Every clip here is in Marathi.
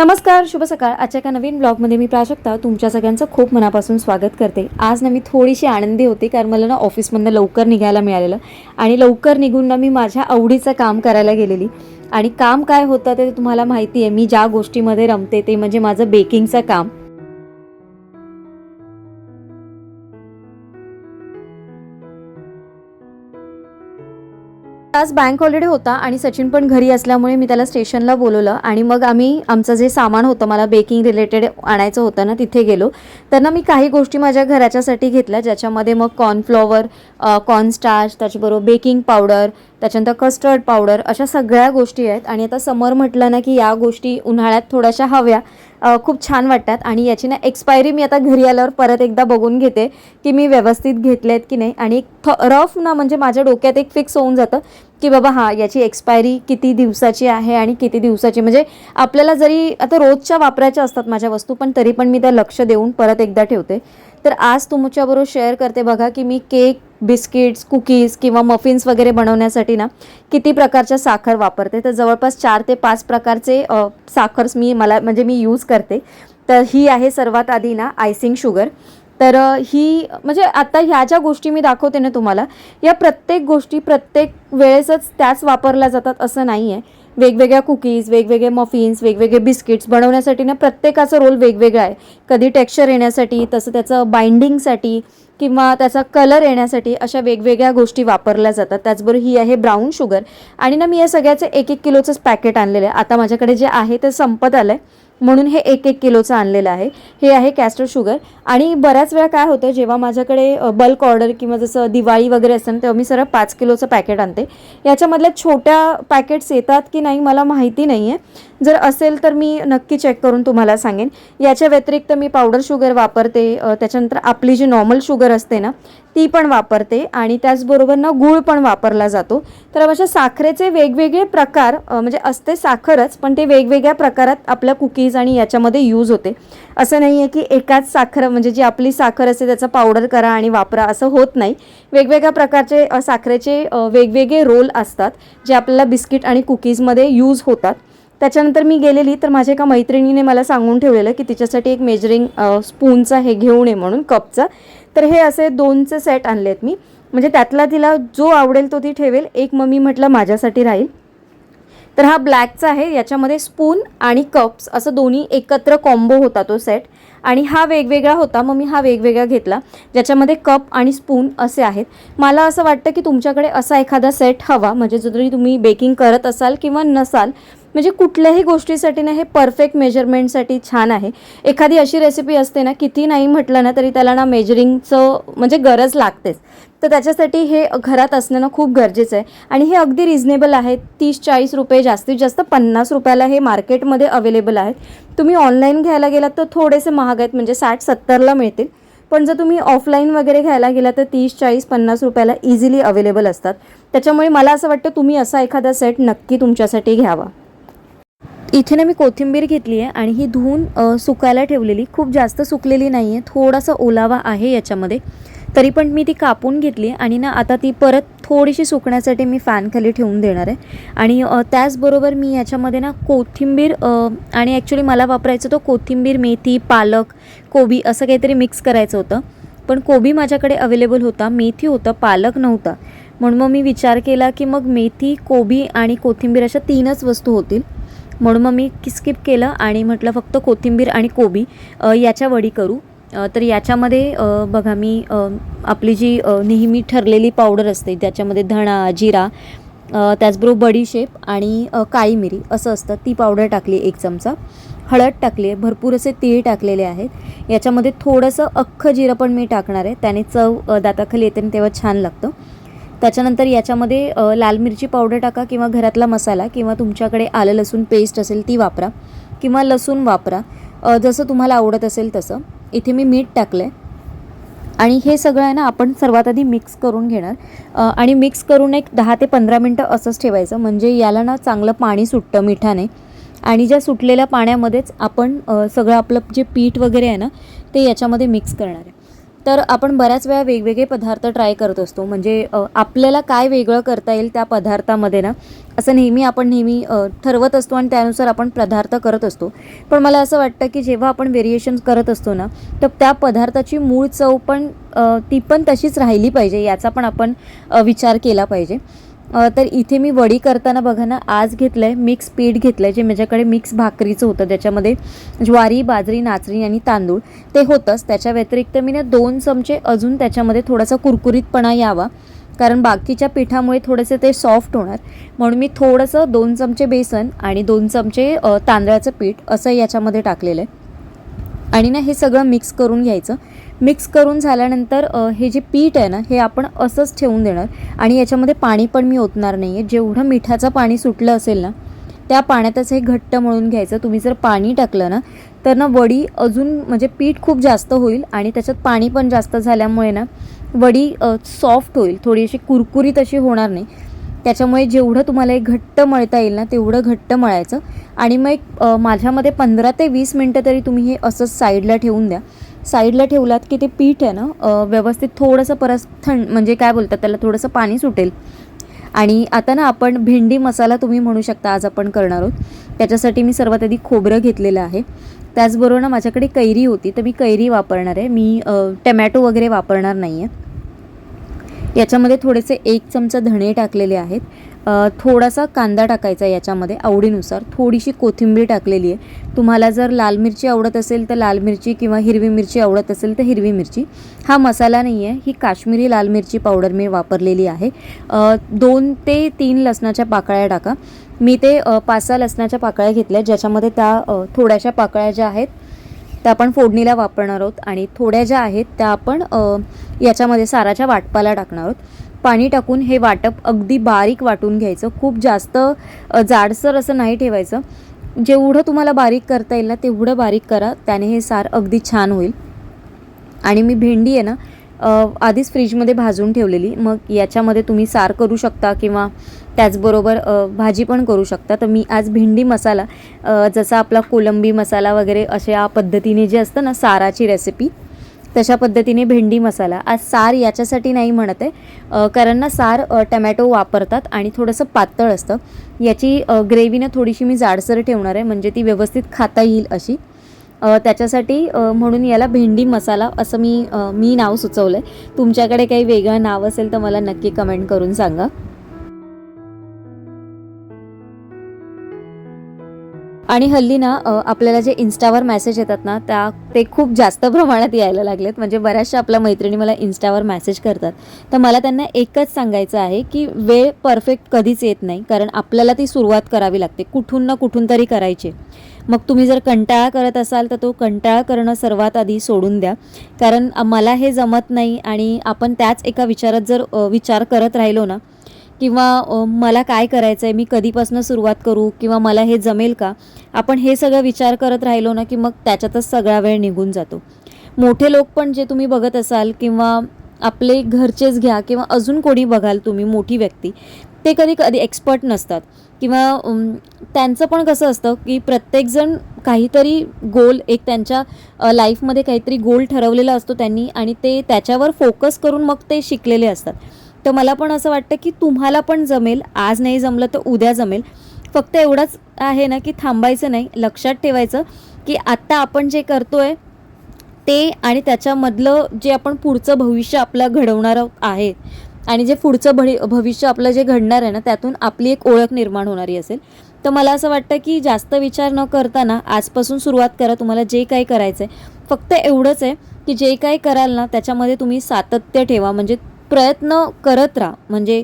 नमस्कार, शुभ सकाळ. आजच्या एका नवीन ब्लॉगमध्ये मी प्राजक्ता तुमच्या सगळ्यांचं खूप मनापासून स्वागत करते. आज ना मी थोडीशी आनंदी होते कारण मला ना ऑफिसमधनं लवकर निघायला मिळालेलं आणि लवकर निघून ना मी माझ्या आवडीचं काम करायला गेलेली. आणि काम काय होतं ते तुम्हाला माहिती आहे. मी ज्या गोष्टीमध्ये रमते ते म्हणजे माझं बेकिंगचं काम. आज बँक हॉलिडे होता आणि सचिन पण घरी असल्यामुळे मी त्याला स्टेशनला बोलवलं आणि मग आम्ही आमचं जे सामान होतं मला बेकिंग रिलेटेड आणायचं होतं ना तिथे गेलो. तर ना मी काही गोष्टी माझ्या घराच्यासाठी घेतल्या ज्याच्यामध्ये मग कॉर्नफ्लॉवर, कॉर्नस्टार्च, त्याच्याबरोबर बेकिंग पावडर, त्याच्यानंतर कस्टर्ड पावडर, अशा सगळ्या गोष्टी आहेत. आणि आता समर म्हटलं ना की या गोष्टी उन्हाळ्यात थोड्याशा हव्या, खूप छान वाटतात. आणि याची ना एक्सपायरी मी आता घरी आल्यावर परत एकदा बघून घेते की मी व्यवस्थित घेतलेत की नाही. आणि रफ ना म्हणजे माझ्या डोक्यात एक फिक्स होऊन जातं की बाबा हां याची एक्सपायरी किती दिवसाची आहे आणि किती दिवसाची, म्हणजे आपल्याला जरी आता रोजच्या वापरायच्या असतात माझ्या वस्तू पण तरी पण मी त्या लक्ष देऊन परत एकदा ठेवते. तर आज तुमच्याबरोबर शेअर करते बघा की मी केक, बिस्किट्स, कुकीज किंवा मफिन्स वगैरे बनवण्यासाठी ना किती प्रकारच्या साखर वापरते. तर जवळपास 4 ते 5 प्रकारचे साखर्स मी यूज करते. तर ही आहे सर्वात आधी ना आयसिंग शुगर. तर ही म्हणजे आता ह्या ज्या गोष्टी मी दाखवते ना तुम्हाला, या प्रत्येक गोष्टी प्रत्येक वेळेसच त्याच वापरल्या जातात असं नाही आहे. वेगवेगळ्या कुकीज, वेगवेगळे मफिन्स, वेगवेगळे बिस्किट्स बनवण्यासाठी ना प्रत्येकाचा रोल वेगवेगळा आहे. कधी टेक्स्चर येण्यासाठी, तसं त्याचं बाइंडिंगसाठी किंवा त्याचा कलर येण्यासाठी अशा वेगवेगळ्या गोष्टी वापरल्या जातात. त्याचबरोबर ही आहे ब्राऊन शुगर. आणि ना मी या सगळ्याचे 1-1 किलोचंच पॅकेट आणलेलं आहे. आता माझ्याकडे जे आहे ते संपत आलं आहे म्हणून हे 1-1 किलोचं आणलेलं आहे. हे आहे कॅस्टर शुगर. आणि बऱ्याच वेळा काय होतं जेव्हा माझ्याकडे बल्क ऑर्डर किंवा जसं दिवाळी वगैरे असतं तेव्हा मी सरळ 5 किलोचं पॅकेट आणते. याच्यामधल्या छोट्या पॅकेट्स येतात की नाही मला माहिती नाही आहे. जर असेल तर मी नक्की चेक करून तुम्हाला सांगेन. याच्या व्यतिरिक्त मी पावडर शुगर वापरते, त्याच्यानंतर आपली जी नॉर्मल शुगर असते ना ती पण वापरते आणि त्याचबरोबर ना गूळ पण वापरला जातो. तर अशा साखरेचे वेगवेगळे प्रकार म्हणजे असते साखरच पण ते वेगवेगळ्या प्रकारात आपल्या कुकीज आणि याच्यामध्ये यूज होते. असं नाही आहे की एकाच साखर म्हणजे जी आपली साखर असते त्याचा पावडर करा आणि वापरा असं होत नाही. वेगवेगळ्या प्रकारचे साखरेचे वेगवेगळे रोल असतात जे आपल्याला बिस्किट आणि कुकीजमध्ये यूज होतात. त्याच्यानंतर मी गेलेली तर माझ्या एका मैत्रिणीने मला सांगून ठेवलेलं की तिच्यासाठी एक मेजरिंग स्पूनचा हे घेऊन ये म्हणून कपचा. तर हे असे 2चे सेट आणले आहेत मी, म्हणजे त्यातला तिला जो आवडेल तो ती ठेवेल. एक मग मी म्हटलं माझ्यासाठी राहील. तर हा ब्लॅकचा आहे, याच्यामध्ये स्पून आणि कप्स असं दोन्ही एकत्र कॉम्बो होता तो सेट. आणि हा वेगवेगळा होता मग मी हा वेगवेगळा घेतला ज्याच्यामध्ये कप आणि स्पून असे आहेत. मला असं वाटतं की तुमच्याकडे असा एखादा सेट हवा, म्हणजे जरी तुम्ही बेकिंग करत असाल किंवा नसाल, म्हणजे कुठल्याही गोष्टीसाठी ना हे परफेक्ट मेजरमेंटसाठी छान आहे. एखादी अशी रेसिपी असते ना किती नाही म्हटलं ना तरी त्याला ना मेजरिंगचं म्हणजे गरज लागतेच. तर त्याच्यासाठी हे घरात असणं ना खूप गरजेचं आहे. आणि हे अगदी रिझनेबल आहे. 30-40 रुपये, जास्तीत जास्त 50 रुपयाला हे मार्केटमध्ये अवेलेबल आहेत. तुम्ही ऑनलाईन घ्यायला गेलात तर थोडेसे महाग आहेत, म्हणजे 60-70ला मिळतील. पण जर तुम्ही ऑफलाईन वगैरे घ्यायला गेलात तर 30-40-50 रुपयाला इझिली अवेलेबल असतात. त्याच्यामुळे मला असं वाटतं तुम्ही असा एखादा सेट नक्की तुमच्यासाठी घ्यावा. इथे ना मी कोथिंबीर घेतली आहे आणि ही धुवून सुकायला ठेवलेली. खूप जास्त सुकलेली नाही आहे, थोडासा ओलावा आहे याच्यामध्ये. तरी पण मी ती कापून घेतली आणि ना आता ती परत थोडीशी सुकण्यासाठी मी फॅनखाली ठेवून देणार आहे. आणि त्याचबरोबर मी याच्यामध्ये ना कोथिंबीर आणि ॲक्च्युली मला वापरायचं तो कोथिंबीर, मेथी, पालक, कोबी असं काहीतरी मिक्स करायचं होतं. पण कोबी माझ्याकडे अवेलेबल होता, मेथी होतं, पालक नव्हता. म्हणून मग मी विचार केला की मग मेथी, कोबी आणि कोथिंबीर अशा 3च वस्तू होतील. म्हणून मग मी स्किप केलं आणि म्हटलं फक्त कोथिंबीर आणि कोबी याच्या वडी करू. तर याच्यामध्ये बघा मी आपली जी नेहमी ठरलेली पावडर असते त्याच्यामध्ये धणा, जिरा, त्याचबरोबर बडीशेप आणि काळी मिरी असं असतं, ती पावडर टाकली 1 चमचा. हळद टाकली आहे, भरपूर असे तीळ टाकलेले आहेत. याच्यामध्ये थोडंसं अख्खं जिरं पण मी टाकणार आहे, त्याने चव दाताखाली येते आणि तेव्हा छान लागतं. त्याच्यानंतर याच्यामध्ये लाल मिरची पावडर टाका किंवा घरातला मसाला किंवा तुमच्याकडे आलं लसूण पेस्ट असेल ती वापरा किंवा लसूण वापरा, जसं तुम्हाला आवडत असेल तसं. इथे मी मीठ टाकलं आहे आणि हे सगळं आहे ना आपण सर्वात आधी मिक्स करून घेणार. आणि मिक्स करून एक 10 ते 15 मिनटं असंच ठेवायचं, म्हणजे याला ना चांगलं पाणी सुटतं मिठाने. आणि ज्या सुटलेल्या पाण्यामध्येच आपण सगळं आपलं जे पीठ वगैरे आहे ना ते याच्यामध्ये मिक्स करणार आहे. तर आपण बऱ्याच वेळा वेगवेगळे पदार्थ ट्राय करत असतो, म्हणजे आपल्याला काय वेगळं करता येईल त्या पदार्थामध्ये ना, असं नेहमी ठरवत असतो आणि त्यानुसार आपण पदार्थ करत असतो. पण मला असं वाटतं की जेव्हा आपण व्हेरिएशन्स करत असतो ना, तर त्या पदार्थाची मूळ चव पण ती पण तशीच राहिली पाहिजे, याचा पण आपण विचार केला पाहिजे. तर इथे मी वडी करताना बघा ना, आज घेतलं आहे मिक्स पीठ घेतलं आहे, जे माझ्याकडे मिक्स भाकरीचं होतं. त्याच्यामध्ये ज्वारी, बाजरी, नाचणी आणि तांदूळ ते होतंच. त्याच्या व्यतिरिक्त मी ना 2 चमचे अजून त्याच्यामध्ये थोडासा कुरकुरीतपणा यावा, कारण बाकीच्या पिठामुळे थोडेसे ते सॉफ्ट होणार, म्हणून मी थोडंसं 2 चमचे बेसन आणि 2 चमचे तांदळाचं पीठ असं याच्यामध्ये टाकलेलं आहे. आणि ना हे सगळं मिक्स करून घ्यायचं. मिक्स करून झाल्यानंतर हे जे पीठ आहे ना, हे आपण असंच ठेवून देणार आणि याच्यामध्ये पाणी पण मी ओतणार नाही आहे. जेवढं मिठाचं पाणी सुटलं असेल ना, त्या पाण्यातच हे घट्ट मळून घ्यायचं. तुम्ही जर पाणी टाकलं ना, तर ना वडी अजून म्हणजे पीठ खूप जास्त होईल आणि त्याच्यात पाणी पण जास्त झाल्यामुळे ना वडी सॉफ्ट होईल, थोडी अशी कुरकुरीत अशी होणार नाही. त्याच्यामुळे जेवढं तुम्हाला एक घट्ट मळता येईल ना, तेवढं घट्ट मळायचं. आणि मग एक माझ्यामध्ये 15 ते 20 मिनटं तरी तुम्ही हे असंच साईडला ठेवून द्या. साईडला ठेवलात की ते पीठ आहे ना व्यवस्थित थोडंसं परत म्हणजे काय बोलतात त्याला, थोडंसं पाणी सुटेल. आणि आता ना आपण भेंडी मसाला तुम्ही म्हणू शकता आज आपण करणार आहोत. त्याच्यासाठी मी सर्वात आधी खोबरं घेतलेलं आहे. त्याचबरोबर ना माझ्याकडे कैरी होती, तर मी कैरी वापरणार आहे. मी टमॅटो वगैरे वापरणार नाही आहे. याच्यामध्ये थोडेसे 1 चमचा धणे टाकलेले आहेत. थोडासा कांदा टाकायचा याच्यामध्ये आवडीनुसार. थोडीशी कोथिंबीर टाकलेली आहे. तुम्हाला जर लाल मिरची आवडत असेल तर लाल मिरची, किंवा हिरवी मिरची आवडत असेल तर हिरवी मिरची. हा मसाला नाही आहे, ही काश्मीरी लाल मिरची पावडर मी वापरलेली आहे. 2 ते 3 लसणाच्या पाकळ्या टाका. मी ते 5-6 लसणाच्या पाकळ्या घेतल्या, ज्याच्यामध्ये त्या थोड्याशा पाकळ्या ज्या आहेत त्या आपण फोडणीला वापरणार आहोत आणि थोड्या ज्या आहेत त्या आपण याच्यामध्ये साराच्या वाटपाला टाकणार आहोत. पाणी टाकून हे वाटप अगदी बारीक वाटून घ्यायचं. खूप जास्त जाडसर असं नाही ठेवायचं. जेवढं तुम्हाला बारीक करता येईल ना तेवढं बारीक करा, त्याने हे सार अगदी छान होईल. आणि मी भेंडी आहे ना आधीच फ्रीजमध्ये भाजून ठेवलेली, मग याच्यामध्ये तुम्ही सार करू शकता किंवा त्याचबरोबर भाजी पण करू शकता. तर मी आज भेंडी मसाला, जसा आपला कोलंबी मसाला वगैरे अशा पद्धतीने जे असतं ना साराची रेसिपी, तशा पद्धतीने भेंडी मसाला. आज सार याच्यासाठी नाही म्हणत आहे, कारण ना सार टमॅटो वापरतात आणि थोडंसं पातळ असतं. याची ग्रेव्ही थोडीशी मी जाडसर ठेवणार आहे, म्हणजे ती व्यवस्थित खाता येईल अशी. त्याच्यासाठी म्हणून याला भेंडी मसाला असं मी नाव सुचवलं आहे. तुमच्याकडे काही वेगळं नाव असेल तर मला नक्की कमेंट करून सांगा. आणि हल्ली ना आपल्याला जे इन्स्टावर मेसेज येतात ना ते खूप जास्त प्रमाणात यायला लागलेत. म्हणजे बऱ्याचशा आपल्या मैत्रिणी मला इन्स्टावर मेसेज करतात. तर मला त्यांना एकच सांगायचं आहे की वेळ परफेक्ट कधीच येत नाही, कारण आपल्याला ती सुरुवात करावी लागते, कुठून ना कुठून तरी करायची. मग तुम्ही जर कंटाळा करत असाल तर तो कंटाळा करणं सर्वात आधी सोडून द्या, कारण मला हे जमत नाही आणि आपण त्याच एका विचारात जर विचार करत राहिलो ना, किंवा मला काय करायचं आहे, मी कधीपासून सुरुवात करू, किंवा मला हे जमेल का, आपण हे सगळं विचार करत राहिलो ना की मग त्याच्यातच सगळा वेळ निघून जातो. मोठे लोक पण जे तुम्ही बघत असाल, किंवा आपले घरचेच घ्या, किंवा अजून कोणी बघाल तुम्ही मोठी व्यक्ती, ते कधी कधी एक्सपर्ट नसतात, किंवा त्यांचं पण कसं असतं की प्रत्येकजण काहीतरी गोल, एक त्यांच्या लाईफमध्ये काहीतरी गोल ठरवलेला असतो त्यांनी, आणि ते त्याच्यावर फोकस करून मग ते शिकलेले असतात. तर मला पण असं वाटतं की तुम्हाला पण जमेल, आज नाही जमलं तर उद्या जमेल. फक्त एवढंच आहे ना की थांबायचं नाही, लक्षात ठेवायचं की आत्ता आपण जे करतोय ते आणि त्याच्यामधलं जे आपण पुढचं भविष्य आपलं घडवणार आहे, आणि जे पुढचं भविष्य आपलं जे घडणार आहे ना, त्यातून आपली एक ओळख निर्माण होणारी असेल. तर मला असं वाटतं की जास्त विचार न करताना आजपासून सुरुवात करा. तुम्हाला जे काही करायचं आहे फक्त एवढंच आहे की जे काही कराल ना त्याच्यामध्ये तुम्ही सातत्य ठेवा, म्हणजे प्रयत्न करत राहा, म्हणजे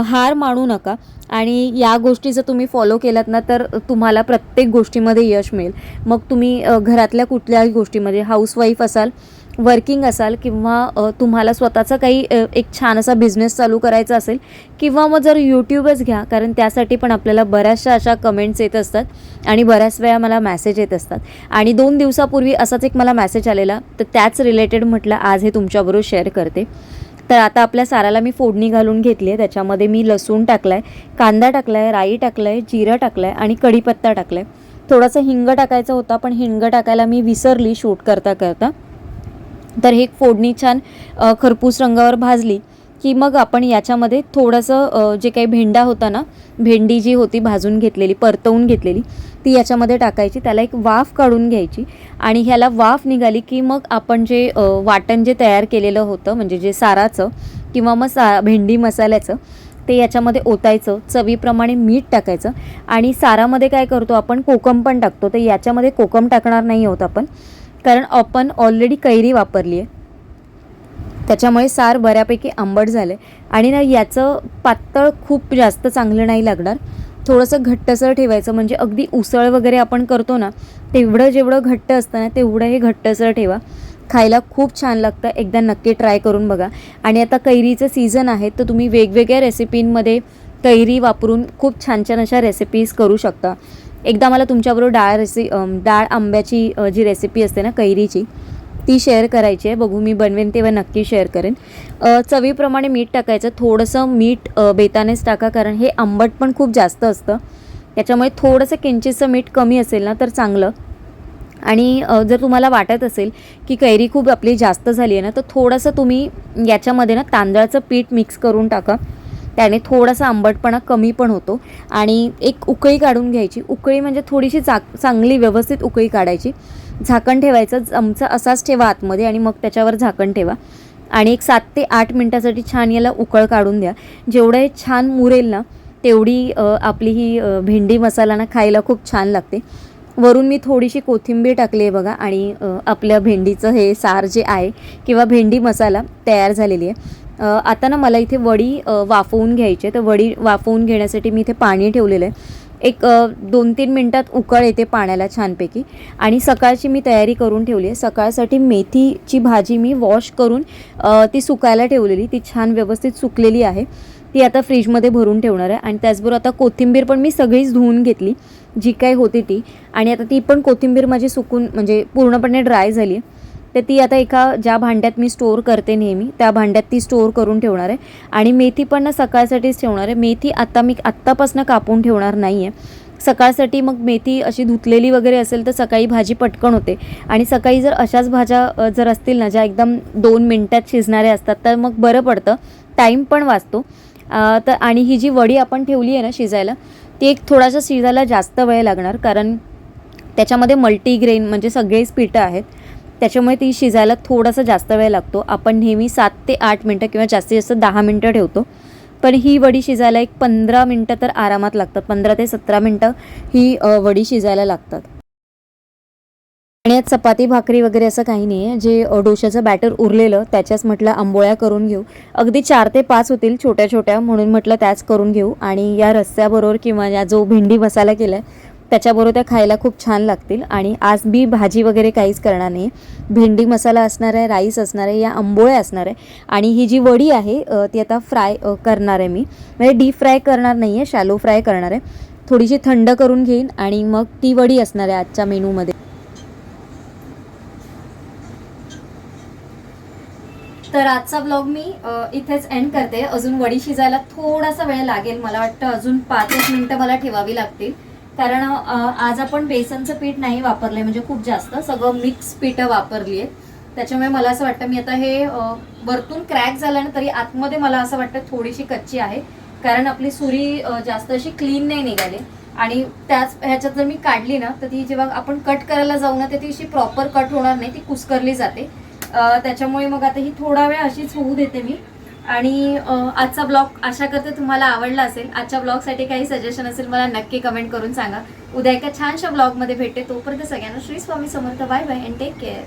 हार मानू नका. आणि या गोष्टी जर तुम्ही फॉलो केलात ना तर तुम्हाला प्रत्येक गोष्टीमध्ये यश मिळेल. मग तुम्ही घरातल्या कुठल्याही गोष्टीमध्ये, हाऊसवाईफ असाल, वर्किंग असाल, किंवा तुम्हाला स्वतःचा काही एक छान असा बिझनेस चालू करायचा असेल, किंवा मग जर यूट्यूबच घ्या, कारण त्यासाठी पण आपल्याला बऱ्याचशा अशा कमेंट्स येत असतात आणि बऱ्याच वेळा मला मेसेज येत असतात. आणि 2 दिवसापूर्वी असाच एक मला मेसेज आलेला, तर त्याच रिलेटेड म्हटलं आज हे तुमच्याबरोबर शेअर करते. तर आता आपल्या साराला मी फोडणी घालून घेतली आहे. त्याच्यामध्ये मी लसूण टाकला आहे, कांदा टाकला आहे, राई टाकलं आहे, जिरं टाकलं आहे आणि कढीपत्ता टाकला आहे. थोडासा हिंग टाकायचा होता, पण हिंग टाकायला मी विसरली शूट करता करता. तर हे फोडणी छान खरपूस रंगावर भाजली की मग आपण याच्यामध्ये थोडंसं जे काही भेंडा होता ना, भेंडी जी होती भाजून घेतलेली, परतवून घेतलेली, ती याच्यामध्ये टाकायची, त्याला एक वाफ काढून घ्यायची आणि ह्याला वाफ निघाली की मग आपण जे वाटण जे तयार केलेलं होतं म्हणजे जे साराचं किंवा मग भेंडी मसाल्याचं ते याच्यामध्ये ओतायचं, चवीप्रमाणे मीठ टाकायचं आणि सारामध्ये काय करतो आपण कोकम पण टाकतो, तर याच्यामध्ये कोकम टाकणार नाही आहोत आपण, कारण आपण ऑलरेडी कैरी वापरली आहे, त्याच्यामुळे सार बऱ्यापैकी आंबट झालं आहे आणि ना याचं पातळ खूप जास्त चांगलं नाही लागणार, थोडंसं घट्टसर ठेवायचं, म्हणजे अगदी उसळ वगैरे आपण करतो ना तेवढं जेवढं घट्ट असतं ना तेवढं हे घट्टसर ठेवा, खायला खूप छान लागतं, एकदा नक्की ट्राय करून बघा. आणि आता कैरीचं सीझन आहे तर तुम्ही वेगवेगळ्या रेसिपींमध्ये कैरी वापरून खूप छान छान अशा रेसिपीज करू शकता. एकदा मला तुमच्याबरोबर डाळ आंब्याची जी रेसिपी असते ना कैरीची ती शेअर करायची आहे, बघू मी बनवेन तेव्हा नक्की शेअर करेन. चवीप्रमाणे मीठ टाकायचं, थोडंसं मीठ बेतानेच टाका कारण हे आंबट पण खूप जास्त असतं, त्याच्यामुळे थोडंसं किंचितचं मीठ कमी असेल ना तर चांगलं. आणि जर तुम्हाला वाटत असेल की कैरी खूप आपली जास्त झाली आहे ना तर थोडंसं तुम्ही याच्यामध्ये ना तांदळाचं पीठ मिक्स करून टाका, त्याने थोडासा आंबटपणा कमी पण होतो. आणि एक उकळी काढून घ्यायची, उकळी म्हणजे थोडीशी चांगली व्यवस्थित उकळी काढायची, झाकण ठेवायचं, चमचा असाच ठेवा आतमध्ये आणि मग त्याच्यावर झाकण ठेवा आणि एक 7 ते 8 मिनटासाठी छान याला उकळ काढून द्या. जेवढं हे छान मुरेल ना तेवढी आपली ही भेंडी मसाला ना खायला खूप छान लागते. वरून मी थोडीशी कोथिंबीर टाकली आहे बघा आणि आपल्या भेंडीचं हे सार जे आहे किंवा भेंडी मसाला तयार झालेली आहे. आता ना मला इथे वडी वाफवून घ्यायची आहे, तर वडी वाफवून घेण्यासाठी मी इथे पाणी ठेवलेलं आहे, एक 2-3 मिनटात उकळ येते पाण्याला छानपैकी. आणि सकाळची मी तयारी करून ठेवली आहे, सकाळसाठी मेथीची भाजी मी वॉश करून ती सुकायला ठेवलेली, ती छान व्यवस्थित सुकलेली आहे, ती आता फ्रीजमध्ये भरून ठेवणार आहे. आणि त्याचबरोबर आता कोथिंबीर पण मी सगळीच धुवून घेतली जी काही होती ती, आणि आता ती पण कोथिंबीर माझी सुकून म्हणजे पूर्णपणे ड्राय झाली आहे, तर ती आता एका ज्या भांड्यात मी स्टोअर करते नेहमी त्या भांड्यात ती स्टोअर करून ठेवणार आहे. आणि मेथी पण ना सकाळसाठीच ठेवणार आहे, मेथी आता मी आत्तापासून कापून ठेवणार नाही आहे सकाळसाठी. मग मेथी अशी धुतलेली वगैरे असेल तर सकाळी भाजी पटकन होते, आणि सकाळी जर अशाच भाज्या जर असतील ना ज्या एकदम 2 मिनटात शिजणाऱ्या असतात तर मग बरं पडतं, टाईम पण वाचतो. तर आणि ही जी वडी आपण ठेवली आहे ना शिजायला, ती एक थोडासा शिजायला जास्त वेळ लागणार, कारण त्याच्यामध्ये मल्टीग्रेन म्हणजे सगळेच पिठं आहेत, त्याच्यामुळे ती शिजायला थोडासा जास्त वेळ लागतो. आपण नेहमी 7 ते 8 मिनटं किंवा जास्तीत जास्त 10 मिनटं ठेवतो, पण ही वडी शिजायला एक 15 मिनटं तर आरामात लागतात, 15 ते 17 मिनटं ही वडी शिजायला लागतात. आणि आज चपाती भाकरी वगैरे असं काही नाही आहे, जे डोशाचं बॅटर उरलेलं त्याच्याच म्हटलं आंबोळ्या करून घेऊ, अगदी 4 ते 5 होतील छोट्या छोट्या, म्हणून म्हटलं त्याच करून घेऊ. आणि या रस्स्याबरोबर किंवा या जो भेंडी मसाला केला आहे त्याच्याबरोबर त्या खायला खूप छान लागतील. आणि आज मी भाजी वगैरे काहीच करणार नाही, भेंडी मसाला असणार आहे, राईस असणार आहे, या आंबोळ्या असणार आहे. आणि ही जी वडी आहे ती आता फ्राय करणार आहे मी, म्हणजे डीप फ्राय करणार नाही आहे, शॅलो फ्राय करणार आहे, थोडीशी थंड करून घेईन आणि मग ती वडी असणार आहे आजच्या मेनूमध्ये. तर आजचा ब्लॉग मी इथेच एंड करते. अजून वडी शिजायला थोडासा वेळ लागेल, मला वाटतं अजून 5 मिनटं मला ठेवावी लागतील, कारण आज आपण बेसनचं पीठ नाही वापरलंय, म्हणजे खूप जास्त सगळं मिक्स पीठं वापरली आहे, त्याच्यामुळे मला असं वाटतं मी आता हे वरतून क्रॅक झालं ना तरी आतमध्ये मला असं वाटतं थोडीशी कच्ची आहे, कारण आपली सुरी जास्त अशी क्लीन नाही निघाली. आणि त्याच ह्याच्यात जर मी काढली ना तर ती जेव्हा आपण कट करायला जाऊ ना तर ती अशी प्रॉपर कट होणार नाही, ती कुस्करली जाते. त्याच्यामुळे मग आता ही थोडा वेळ अशीच होऊ देते मी. आणि आजचा ब्लॉग आशा करते तुम्हाला आवडला असेल. आजच्या ब्लॉगसाठी काही सजेशन असेल मला नक्की कमेंट करून सांगा. उद्या एका छानशा ब्लॉगमध्ये भेटते, तोपर्यंत सगळ्यांना Shri Swami Samarth, bye bye and take care.